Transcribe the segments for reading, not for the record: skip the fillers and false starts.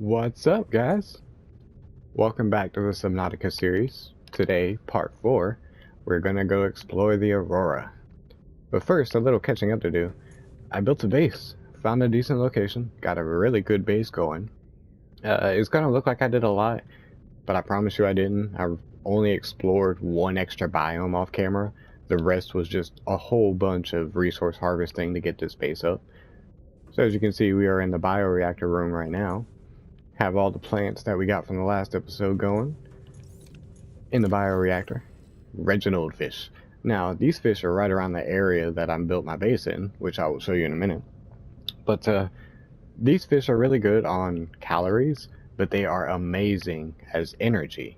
What's up, guys? Welcome back to the Subnautica series. Today, part 4, we're gonna go explore the Aurora. But first, a little catching up to do. I built a base, found a decent location, got a really good base going. It's gonna look like I did a lot, but I promise you I didn't. I only explored one extra biome off camera. The rest was just a whole bunch of resource harvesting to get this base up. So as you can see, we are in the bioreactor room right now. Have all the plants that we got from the last episode going in the bioreactor. Reginald fish. Now, these fish are right around the area that I built my base in, which I will show you in a minute. But these fish are really good on calories, but they are amazing as energy.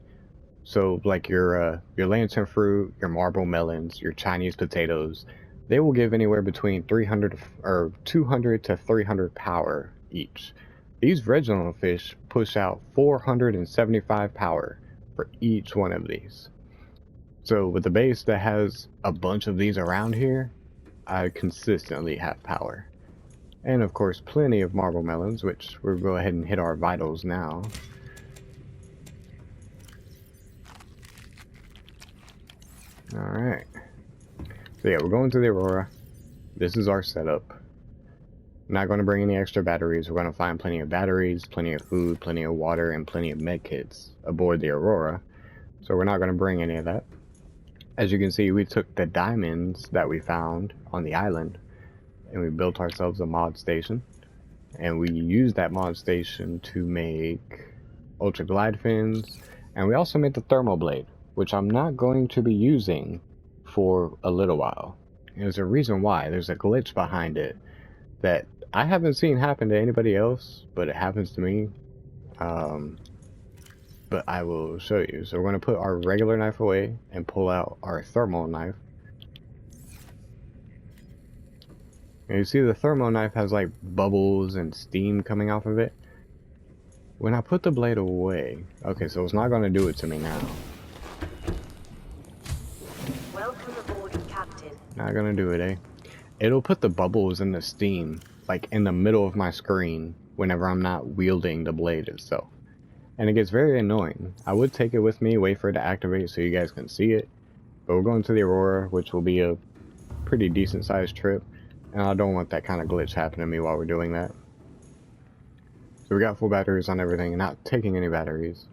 So, like your lantern fruit, your marble melons, your Chinese potatoes, they will give anywhere between 200 to 300 power each. These Reginald fish push out 475 power for each one of these. So with the base that has a bunch of these around here, I consistently have power. And of course plenty of marble melons, which we'll go ahead and hit our vitals now. Alright. So yeah, we're going to the Aurora. This is our setup. Not going to bring any extra batteries. We're going to find plenty of batteries, plenty of food, plenty of water, and plenty of med kits aboard the Aurora. So we're not going to bring any of that. As you can see, we took the diamonds that we found on the island and we built ourselves a mod station. And we used that mod station to make ultra glide fins. And we also made the thermal blade, which I'm not going to be using for a little while. There's a reason why. There's a glitch behind it that I haven't seen happen to anybody else, but it happens to me. But I will show you. So we're going to put our regular knife away and pull out our thermal knife. And you see the thermal knife has like bubbles and steam coming off of it. When I put the blade away, okay, so it's not going to do it to me now. Welcome aboard, Captain. Not going to do it, eh? It'll put the bubbles and the steam like in the middle of my screen whenever I'm not wielding the blade itself. And it gets very annoying. I would take it with me, wait for it to activate so you guys can see it. But we're going to the Aurora, which will be a pretty decent sized trip. And I don't want that kind of glitch happening to me while we're doing that. So we got full batteries on everything and not taking any batteries.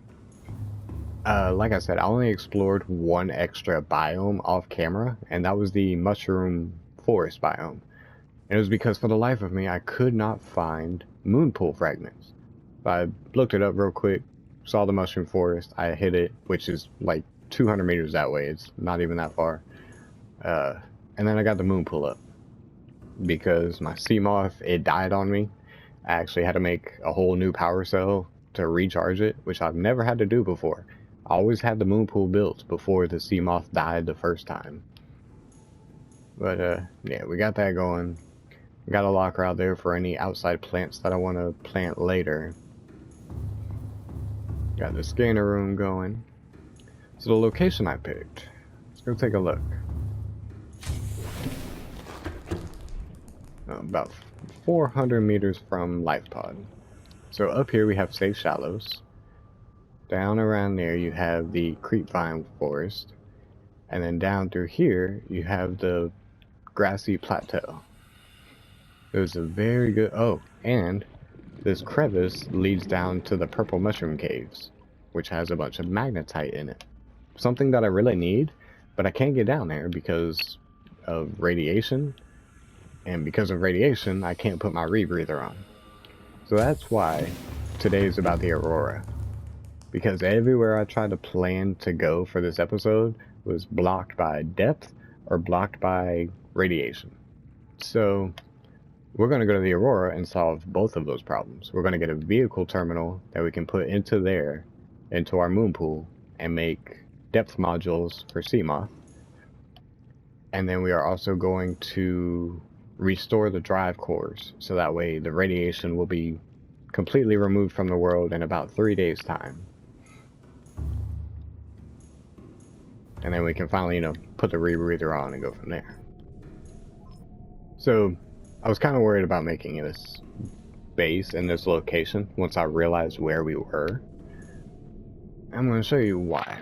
Like I said, I only explored one extra biome off camera, and that was the mushroom forest biome. And it was because for the life of me, I could not find moon pool fragments. I looked it up real quick, saw the mushroom forest, I hit it, which is like 200 meters that way, it's not even that far. And then I got the moon pool up. Because my sea moth, it died on me. I actually had to make a whole new power cell to recharge it, which I've never had to do before. I always had the moon pool built before the sea moth died the first time. But yeah, we got that going. Got a locker out there for any outside plants that I want to plant later. Got the scanner room going. So the location I picked. Let's go take a look. About 400 meters from Life Pod. So up here we have safe shallows. Down around there you have the creepvine forest. And then down through here you have the grassy plateau. There's a very good... Oh, and this crevice leads down to the purple mushroom caves, which has a bunch of magnetite in it. Something that I really need, but I can't get down there because of radiation. And because of radiation, I can't put my rebreather on. So that's why today is about the Aurora. Because everywhere I tried to plan to go for this episode was blocked by depth or blocked by radiation. So we're going to go to the Aurora and solve both of those problems. We're going to get a vehicle terminal that we can put into there, into our moon pool, and make depth modules for sea moth. And then we are also going to restore the drive cores, so that way the radiation will be completely removed from the world in about 3 days' time. And then we can finally, put the rebreather on and go from there. So I was kind of worried about making this base in this location once I realized where we were. I'm going to show you why.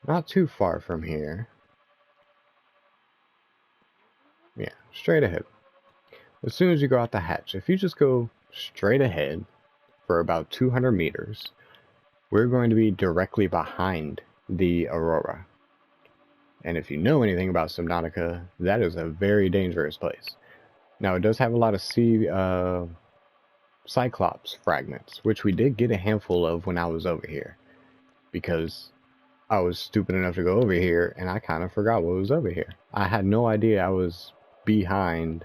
Not too far from here. Yeah, straight ahead. As soon as you go out the hatch, if you just go straight ahead for about 200 meters, we're going to be directly behind the Aurora. And if you know anything about Subnautica, that is a very dangerous place. Now, it does have a lot of sea Cyclops fragments, which we did get a handful of when I was over here, because I was stupid enough to go over here and I kind of forgot what was over here. I had no idea I was behind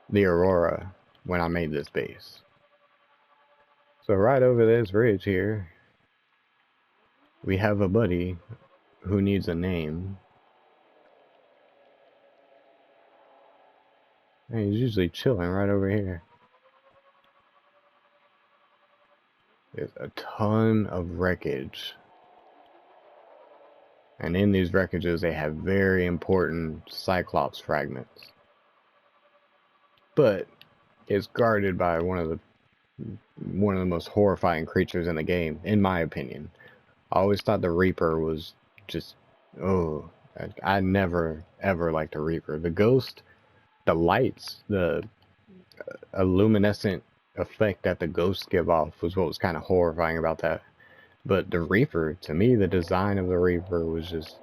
the Aurora when I made this base. So right over this ridge here, we have a buddy who needs a name. And he's usually chilling right over here. There's a ton of wreckage. And in these wreckages, they have very important Cyclops fragments. But it's guarded by one of the most horrifying creatures in the game, in my opinion. I always thought the Reaper was just, oh, I never ever liked the Reaper. The Ghost, the lights, the luminescent effect that the ghosts give off was what was kind of horrifying about that. But the Reaper, to me, the design of the Reaper was just,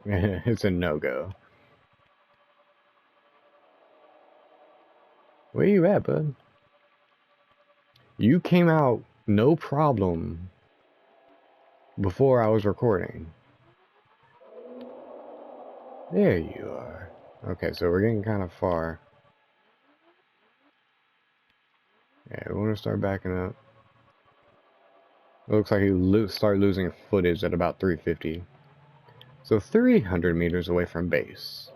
it's a no-go. Where you at, bud? You came out no problem before I was recording. There you are. Okay, so we're getting kind of far. Yeah, we want to start backing up. It looks like he started losing footage at about 350. So 300 meters away from base,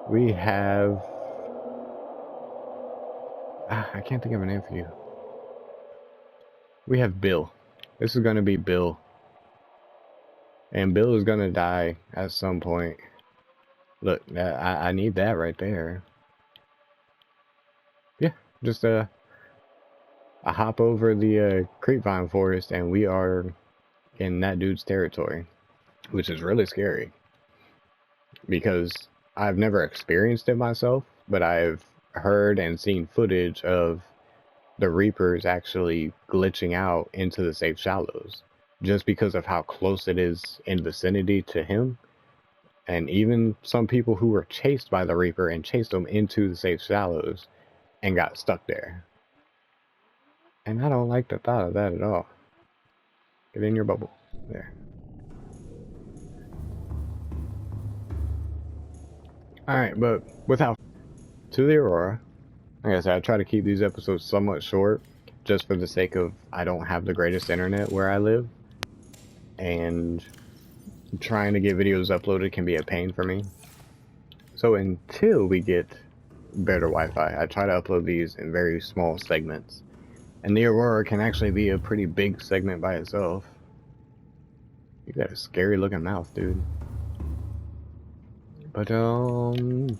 we have... I can't think of a name for you. We have Bill. This is going to be Bill. And Bill is going to die at some point. Look, I need that right there. Yeah, just a hop over the creepvine forest and we are in that dude's territory, which is really scary because I've never experienced it myself, but I've heard and seen footage of the Reapers actually glitching out into the safe shallows just because of how close it is in vicinity to him. And even some people who were chased by the Reaper and chased them into the safe shallows and got stuck there. And I don't like the thought of that at all. Get in your bubble. There. Alright, but without... to the Aurora. Like I said, I try to keep these episodes somewhat short, just for the sake of I don't have the greatest internet where I live. And trying to get videos uploaded can be a pain for me. So until we get better Wi-Fi, I try to upload these in very small segments. And the Aurora can actually be a pretty big segment by itself. You got a scary looking mouth, dude. But,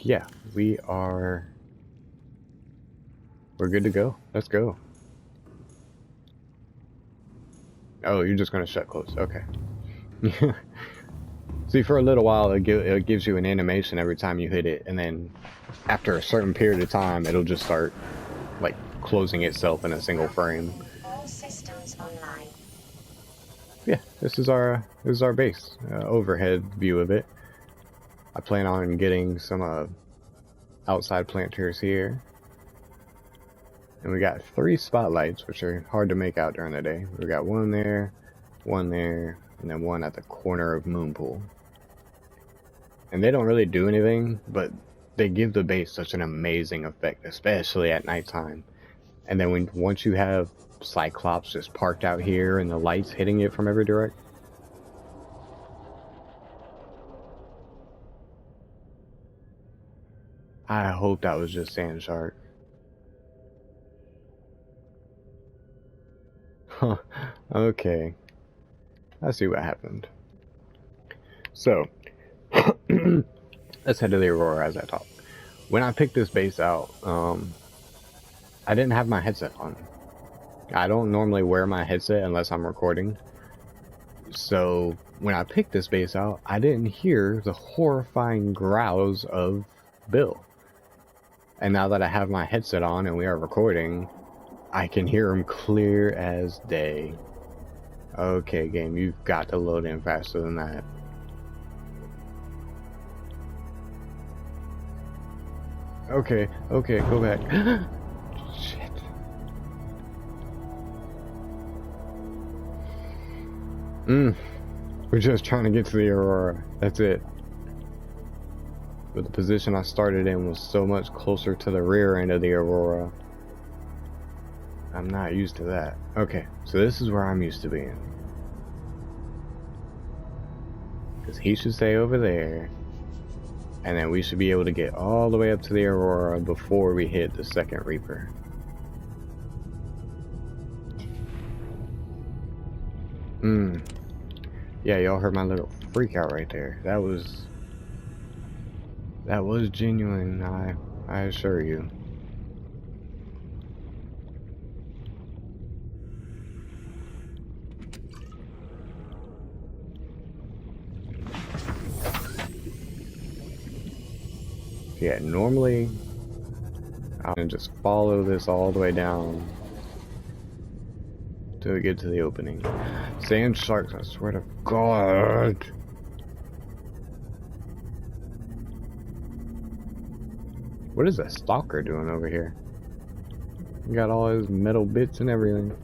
yeah, we're good to go. Let's go. Oh, you're just gonna shut close. Okay. See, for a little while, it gives you an animation every time you hit it, and then after a certain period of time, it'll just start, like, closing itself in a single frame. All systems online. Yeah, this is our base overhead view of it. I plan on getting some outside planters here, and we got 3 spotlights, which are hard to make out during the day. We got one there, and then one at the corner of Moonpool. And they don't really do anything, but they give the base such an amazing effect, especially at nighttime. And then once you have Cyclops just parked out here and the lights hitting it from every direction. I hope that was just Sand Shark. Huh, okay. I see what happened. So, let's head to the Aurora as I talk. when I picked this base out, I didn't have my headset on. I don't normally wear my headset unless I'm recording. So when I picked this base out, I didn't hear the horrifying growls of Bill. And now that I have my headset on and we are recording, I can hear him clear as day. Okay, game, you've got to load in faster than that. Okay, okay, go back. Shit. We're just trying to get to the Aurora. That's it. But the position I started in was so much closer to the rear end of the Aurora. I'm not used to that. Okay, so this is where I'm used to being. Because he should stay over there. And then we should be able to get all the way up to the Aurora before we hit the second Reaper. Yeah, y'all heard my little freak out right there. That was genuine, I assure you. Yeah, normally I'll just follow this all the way down till we get to the opening. Sand sharks, I swear to God. What is that stalker doing over here? He got all his metal bits and everything.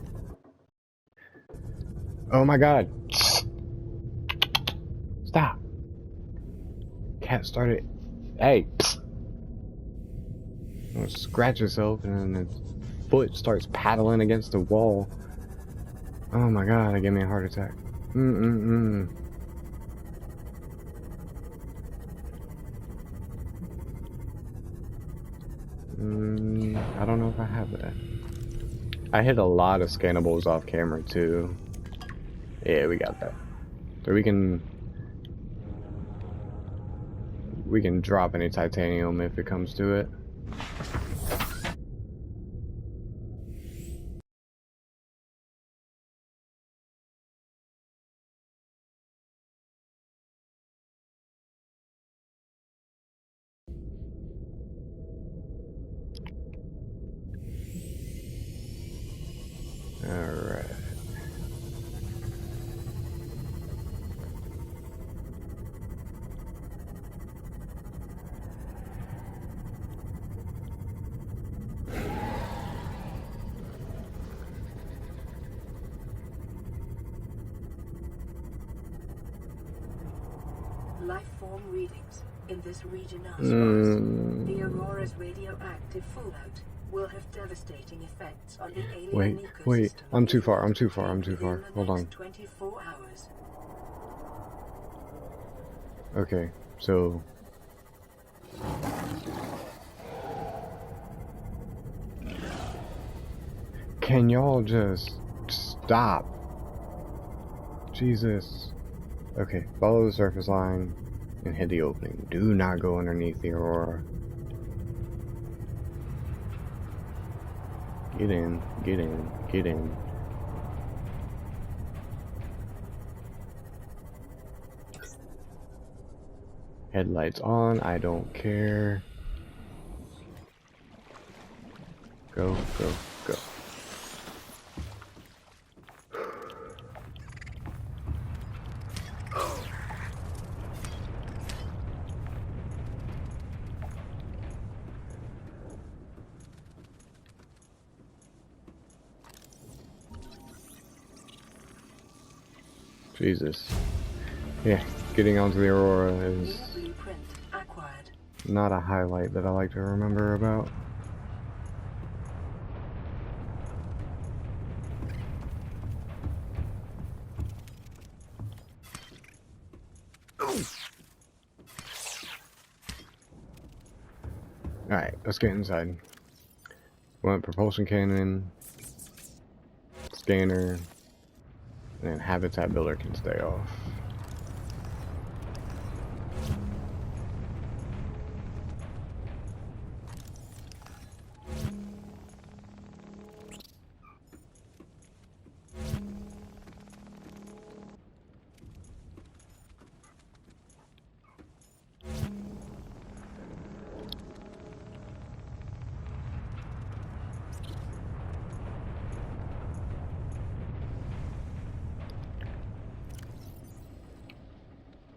Oh my God. Stop. Cat started. Hey. Scratch yourself and then its foot starts paddling against the wall. Oh my God, that gave me a heart attack. I don't know if I have that. I hit a lot of scannables off camera too. Yeah, we got that. So we can drop any titanium if it comes to it. Alright. Life form readings in this region are sparse. The Aurora's radioactive fallout will have devastating effects on the alien ecosystem. Wait, I'm too far. Hold on. 24 hours. Okay, so can y'all just stop? Jesus. Okay, follow the surface line and hit the opening. Do not go underneath the Aurora. Get in, get in, get in. Headlights on, I don't care. Go, go, go. Jesus. Yeah, getting onto the Aurora is not a highlight that I like to remember about. Alright, let's get inside. Want propulsion cannon, scanner, and then habitat builder can stay off.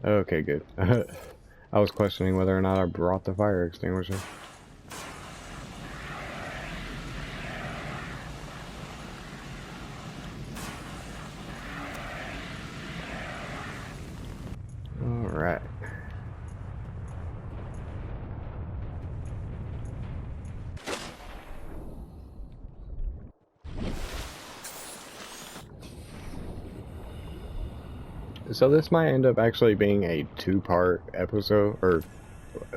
Okay, good. I was questioning whether or not I brought the fire extinguisher. Alright. So this might end up actually being a two-part episode, or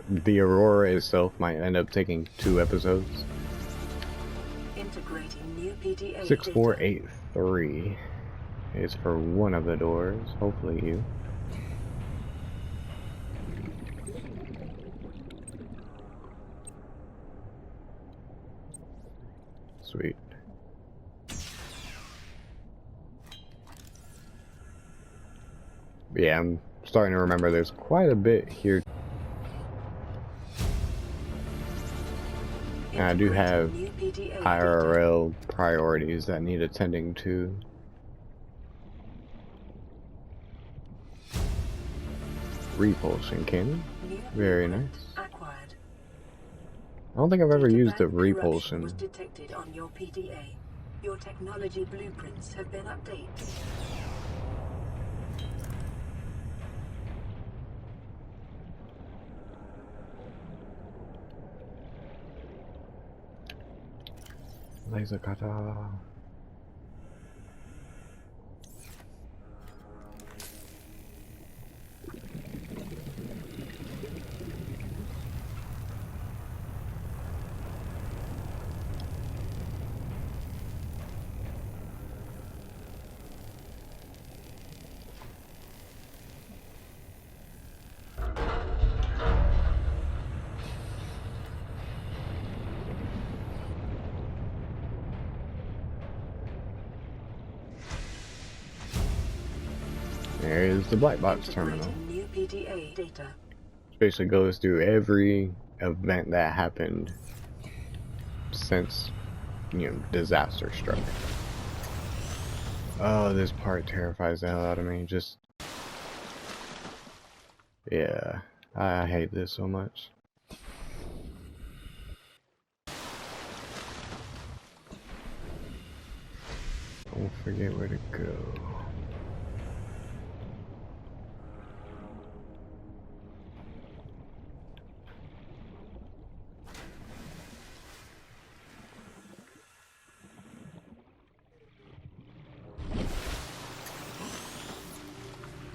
the Aurora itself might end up taking 2 episodes. Integrating new PDA 6483 is for one of the doors. Hopefully you. Sweet. Yeah, I'm starting to remember there's quite a bit here. And I do have IRL priorities that need attending to. Repulsion cannon. Very nice. I don't think I've ever used the repulsion. Was detected on your PDA. Your technology blueprints have been updated. Laser cutter. There is the black box terminal. New PDA data. Which basically goes through every event that happened since, disaster struck. Oh, this part terrifies the hell out of me. Just, yeah, I hate this so much. Don't forget where to go.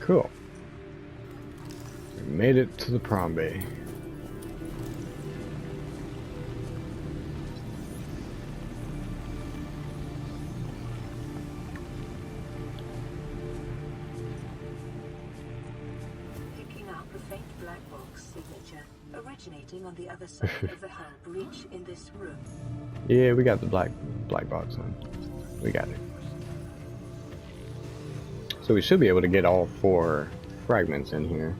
Cool. We made it to the prom bay. Picking up a faint black box signature originating on the other side of the hull breach in this room. Yeah, we got the black box on. We got it. So we should be able to get all 4 fragments in here.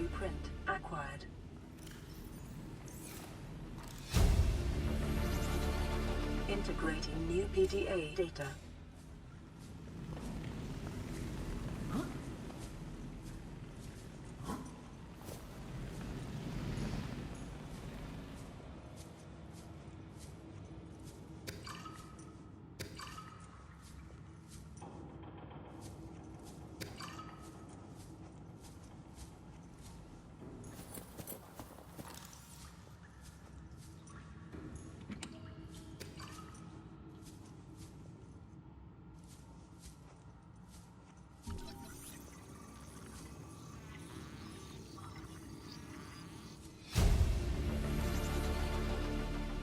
blueprint acquired. Integrating new PDA data.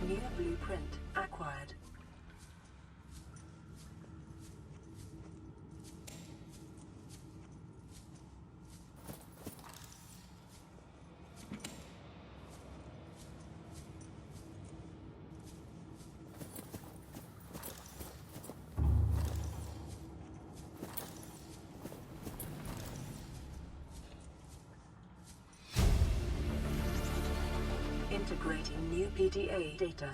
New blueprint acquired. Integrating new PDA data.